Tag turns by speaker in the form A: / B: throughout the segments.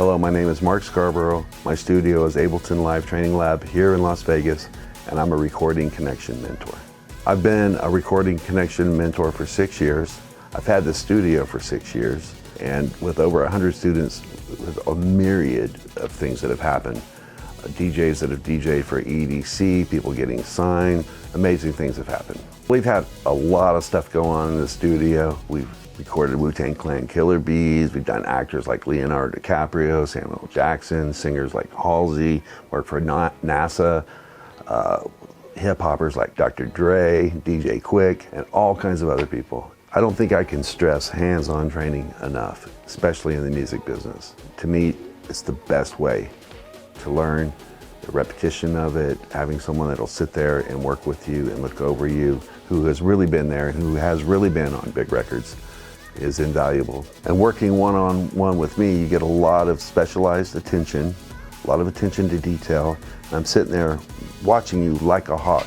A: Hello, my name is Mark Scarborough. My studio is Ableton Live Training Lab here in Las Vegas, and I'm a recording connection mentor. I've been a recording connection mentor for 6 years. I've had the studio for 6 years, and with over 100 students, with a myriad of things that have happened. DJs that have DJed for EDC, people getting signed, amazing things have happened. We've had a lot of stuff go on in the studio. We've recorded Wu-Tang Clan Killer Bees, we've done actors like Leonardo DiCaprio, Samuel Jackson, singers like Halsey, worked for NASA, hip-hoppers like Dr. Dre, DJ Quick, and all kinds of other people. I don't think I can stress hands-on training enough, especially in the music business. To me, it's the best way to learn, the repetition of it, having someone that'll sit there and work with you and look over you, who has really been there and who has really been on big records, is invaluable. And working one-on-one with me, you get a lot of specialized attention, a lot of attention to detail. And I'm sitting there watching you like a hawk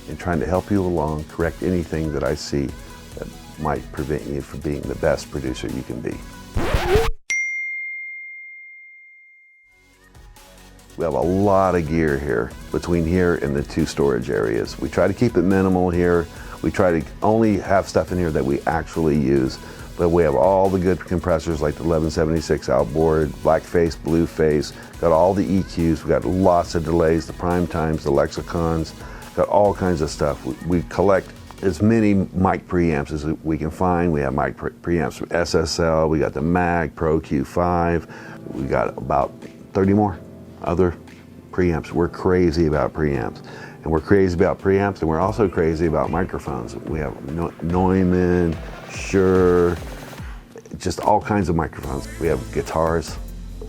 A: and trying to help you along, correct anything that I see that might prevent you from being the best producer you can be. We have a lot of gear here, between here and the 2 storage areas. We try to keep it minimal here. We try to only have stuff in here that we actually use. But we have all the good compressors like the 1176 outboard, black face, blue face, got all the EQs, we got lots of delays, the prime times, the lexicons, got all kinds of stuff. We collect as many mic preamps as we can find. We have mic preamps from SSL, we got the Mag Pro Q5, we got about 30 more other preamps. We're crazy about preamps. And we're crazy about preamps, and we're also crazy about microphones. We have Neumann, Shure, just all kinds of microphones. We have guitars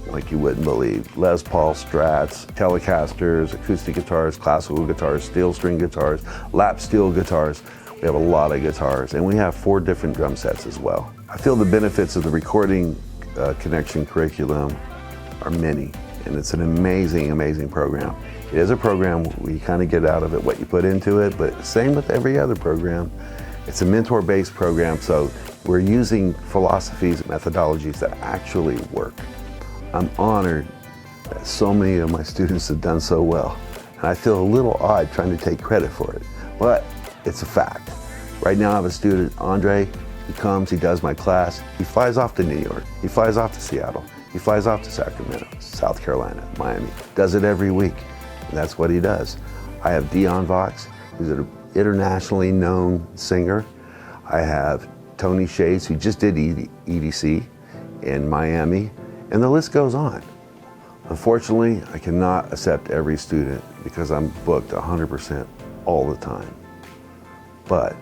A: like you wouldn't believe. Les Paul Strats, Telecasters, acoustic guitars, classical guitars, steel string guitars, lap steel guitars. We have a lot of guitars, and we have 4 different drum sets as well. I feel the benefits of the recording connection curriculum are many, and it's an amazing, amazing program. It is a program where you kind of get out of it what you put into it, but same with every other program. It's a mentor-based program, so we're using philosophies and methodologies that actually work. I'm honored that so many of my students have done so well, and I feel a little odd trying to take credit for it, but it's a fact. Right now I have a student, Andre, he comes, he does my class, he flies off to New York, he flies off to Seattle, he flies off to Sacramento, South Carolina, Miami, does it every week, and that's what he does. I have Dion Vox, who's an internationally known singer. I have Tony Shays, who just did EDC in Miami, and the list goes on. Unfortunately, I cannot accept every student because I'm booked 100% all the time. But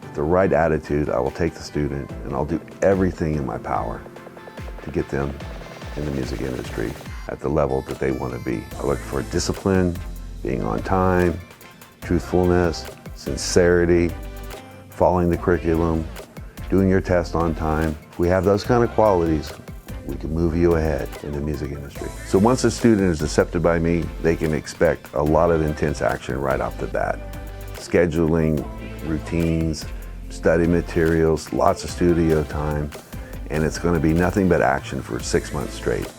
A: with the right attitude, I will take the student and I'll do everything in my power to get them in the music industry at the level that they want to be. I look for discipline, being on time, truthfulness, sincerity, following the curriculum, doing your test on time. If we have those kind of qualities, we can move you ahead in the music industry. So once a student is accepted by me, they can expect a lot of intense action right off the bat. Scheduling, routines, study materials, lots of studio time, and it's going to be nothing but action for 6 months straight.